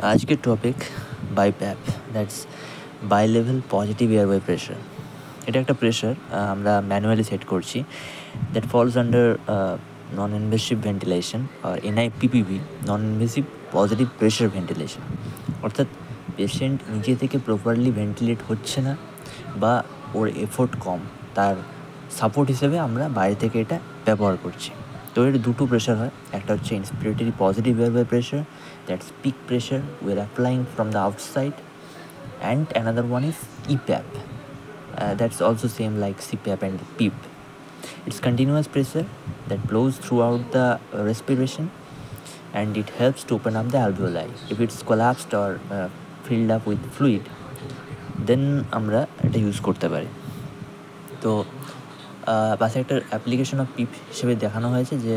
আজকের topic BiPAP, that's bilevel positive airway pressure. এটা একটা প্রেশার আমরা ম্যানুয়ালি সেট করছি, that falls under non invasive ventilation আর NIPPV, non invasive positive pressure ventilation. অর্থাৎ patient নিজে থেকে প্রপারলি ভেন্টিলেট হচ্ছে না বা ওর এফোর্ট কম, তার সাপোর্ট হিসেবে আমরা বাইরে থেকে এটা ব্যবহার করছি। তো এর দুটো প্রেশার হয়, একটা হচ্ছে inspiratory positive airway pressure, that's peak pressure we're applying from the outside, and another one is EPAP, that's also same like CPAP and PEEP. It's continuous pressure that blows throughout the respiration, and it helps to open up the alveoli. If it's collapsed or filled up with fluid, then আমরা এটা use করতে পারি। তো পাশে একটা application of পিপ হিসেবে দেখানো হয়েছে যে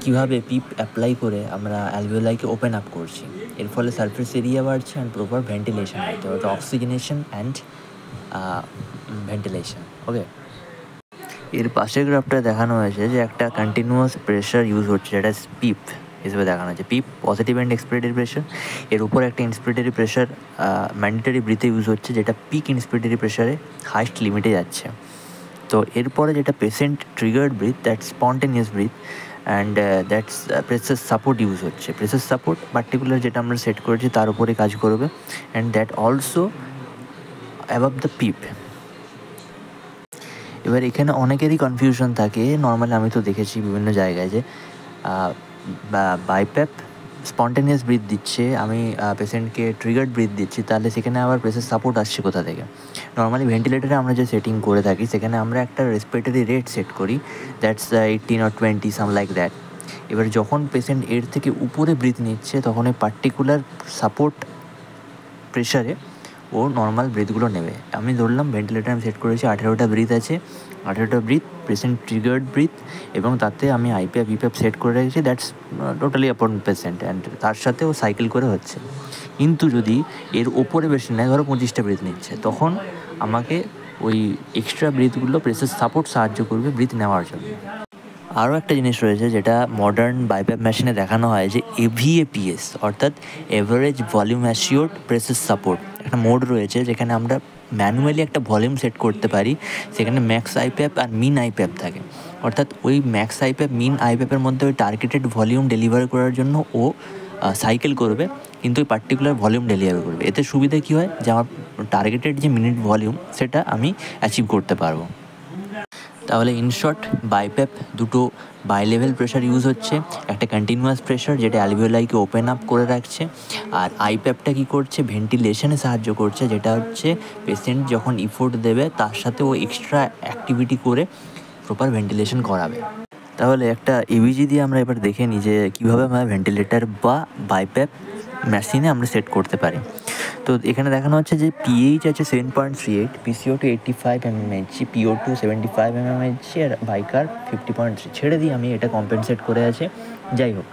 কীভাবে পিপ অ্যাপ্লাই করে আমরা অ্যালভিওলাইকে ওপেন আপ করছি, এর ফলে সারফেস এরিয়া বাড়ছে অ্যান্ড প্রপার ভেন্টিলেশন হচ্ছে, অর্থাৎ অক্সিজেনেশন অ্যান্ড ভেন্টিলেশন। ওকে, এর পাশের গ্রাফটা দেখানো হয়েছে যে একটা কন্টিনিউয়াস প্রেশার ইউজ হচ্ছে, যেটা পিপ হিসেবে দেখানো হচ্ছে, পিপ পজিটিভ অ্যান্ড এক্সপিরেটরি প্রেশার। এর উপর একটা ইন্সপিরেটরি প্রেশার ম্যান্ডেটরি ব্রিথে ইউজ হচ্ছে, যেটা পিক ইন্সপিরেটরি প্রেশারে হাইস্ট লিমিটে যাচ্ছে। তো এরপরে যেটা patient triggered breath, that's spontaneous breath, and that's pressure support use হচ্ছে। প্রেসার সাপোর্ট পার্টিকুলার যেটা আমরা সেট করেছি তার উপরে কাজ করবে, and that also above the PEEP. এবার এখানে অনেকেরই কনফিউশন থাকে, নর্মালি আমি তো দেখেছি বিভিন্ন জায়গায় যে বাইপ্যাপ স্পন্টেনিয়াস ব্রিথ দিচ্ছে, আমি পেশেন্টকে ট্রিগার্ড ব্রিথ দিচ্ছি, তাহলে সেখানে আবার প্রেসার সাপোর্ট আসছে কোথা থেকে? নর্মালি ভেন্টিলেটারে আমরা যে সেটিং করে থাকি সেখানে আমরা একটা রেসপিরেটরি রেট সেট করি, that's 18 or 20 some like that. এবার যখন পেশেন্ট এর থেকে উপরে ব্রিথ নিচ্ছে তখন ওই পার্টিকুলার সাপোর্ট প্রেশারে ও নর্মাল ব্রিথগুলো নেবে। আমি ধরলাম ভেন্টিলেটার আমি সেট করেছি 18টা ব্রিথ আছে, 18টা ব্রিথ পেশেন্ট ট্রিগার্ড ব্রিথ, এবং তাতে আমি IPAP EPAP সেট করে রেখেছি, দ্যাটস টোটালি আপন পেশেন্ট, অ্যান্ড তার সাথে ও সাইকেল করে হচ্ছে। কিন্তু যদি এর ওপরে বেশি নেয়, ধরো 25টা ব্রিথ নিচ্ছে, তখন আমাকে ওই এক্সট্রা ব্রিথগুলো প্রেসার সাপোর্ট সাহায্য করবে ব্রিথ নেওয়ার জন্য। আরও একটা জিনিস রয়েছে যেটা মডার্ন বাইপ্যাপ মেশিনে দেখানো হয়, যে AVAPS, অর্থাৎ average volume assured pressure support. একটা মোড রয়েছে যেখানে আমরা ম্যানুয়ালি একটা ভলিউম সেট করতে পারি, সেখানে ম্যাক্স IPAP আর মিন IPAP থাকে। অর্থাৎ ওই ম্যাক্স IPAP মিন IPAPের মধ্যে ওই টার্গেটেড ভলিউম ডেলিভার করার জন্য ও সাইকেল করবে, কিন্তু ওই পার্টিকুলার ভলিউম ডেলিভার করবে। এতে সুবিধা কী হয়, যে আমার টার্গেটেড যে মিনিট ভলিউম সেটা আমি অ্যাচিভ করতে পারবো। তাহলে ইনশর্ট বাইপ্যাপ দুটো বাই লেভেল প্রেশার ইউজ হচ্ছে, একটা কন্টিনিউয়াস প্রেশার যেটা অ্যালভিওলাইকে ওপেন আপ করে রাখছে, আর IPAPটা কী করছে, ভেন্টিলেশনে সাহায্য করছে, যেটা হচ্ছে পেশেন্ট যখন ইফোর্ট দেবে তার সাথে ও এক্সট্রা অ্যাক্টিভিটি করে প্রপার ভেন্টিলেশন করাবে। তাহলে একটা EVG দিয়ে আমরা এবার দেখে নিই যে কীভাবে আমরা ভেন্টিলেটার বা বাইপ্যাপ মেশিনে আমরা সেট করতে পারি। তো এখানে দেখানো হচ্ছে যে PH আছে 7.38, PCO2 85 mmHg, PO2 75 mmHg, আর বাইকার 50.3। ছেড়ে দিই আমি, এটা কম্পেনসেট করে আছে। যাই হোক,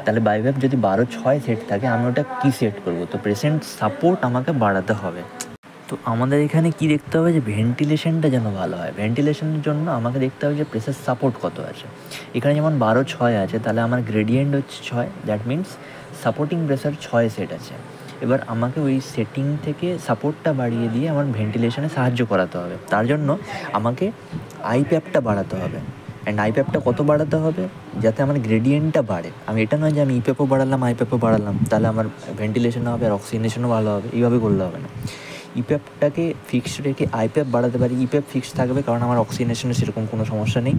তাহলে বাইপ্যাপ যদি 12/6 সেট থাকে, আমি ওটা কী সেট করবো? তো পেশেন্ট সাপোর্ট আমাকে বাড়াতে হবে। তো আমাদের এখানে কি দেখতে হবে, যে ভেন্টিলেশনটা যেন ভালো হয়। ভেন্টিলেশনের জন্য আমাকে দেখতে হবে যে প্রেসার সাপোর্ট কত আছে। এখানে যেমন 12/6 আছে, তাহলে আমার গ্রেডিয়েন্ট হচ্ছে 6, that means supporting pressure 6 set আছে। এবার আমাকে ওই সেটিং থেকে সাপোর্টটা বাড়িয়ে দিয়ে আমার ভেন্টিলেশনে সাহায্য করাতে হবে। তার জন্য আমাকে IPAPটা বাড়াতে হবে। অ্যান্ড IPAPটা কত বাড়াতে হবে, যাতে আমার গ্রেডিয়েন্টটা বাড়ে। আমি এটা নয় যে আমি EPAPও বাড়ালাম IPAPও বাড়ালাম, তাহলে আমার ভেন্টিলেশনও হবে আর অক্সিজেনেশনও ভালো হবে, এইভাবে করলে হবে না। EPAPটাকে ফিক্সড রেখে IPAP বাড়াতে পারি, EPAP ফিক্সড থাকবে কারণ আমার অক্সিজেনেশনের সেরকম কোনো সমস্যা নেই।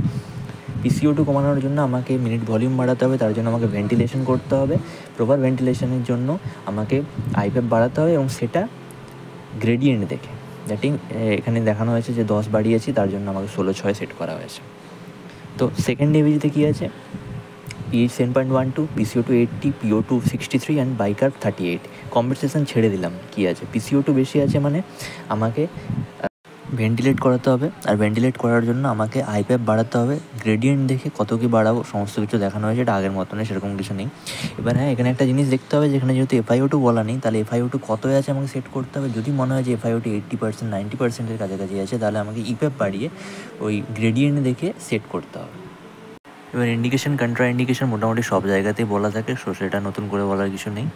PCO2 কমানোর জন্য আমাকে মিনিট ভলিউম বাড়াতে হবে, তার জন্য আমাকে ভেন্টিলেশন করতে হবে। প্রপার ভেন্টিলেশনের জন্য আমাকে IPAP বাড়াতে হবে, এবং সেটা গ্রেডিয়েন্ট দেখে। দ্যাটিং এখানে দেখানো হয়েছে যে 10 বাড়িয়েছি, তার জন্য আমাকে 16/6 সেট করা হয়েছে। তো সেকেন্ড EVGতে কী আছে, PH 7.12, PCO2 80, PO2 63, and biker 38। Compensation ছেড়ে দিলাম, কী আছে, PCO2 বেশি আছে মানে আমাকে ভেন্টিলেট করাতে হবে, আর ভেন্টিলেট করার জন্য আমাকে IPAP বাড়াতে হবে। গ্রেডিয়েন্ট দেখে কত কী বাড়াবো সমস্ত কিছু দেখানো হয়েছে, এটা আগের মতনই, সেরকম কিছু নেই। এবার হ্যাঁ, এখানে একটা জিনিস দেখতে হবে, যেখানে যেহেতু FiO2 বলা নেই, তাহলে FiO2 কত আছে আমাকে সেট করতে হবে। যদি মনে হয় যে FiO2 80%, 90%-এর কাছাকাছি আছে, তাহলে আমাকে EPAP বাড়িয়ে ওই গ্রেডিয়েন্ট দেখে সেট করতে হবে। এবার ইন্ডিকেশন কন্ট্রা ইন্ডিকেশন মোটামুটি সব জায়গাতেই বলা থাকে, সো সেটা নতুন করে বলার কিছু নেই।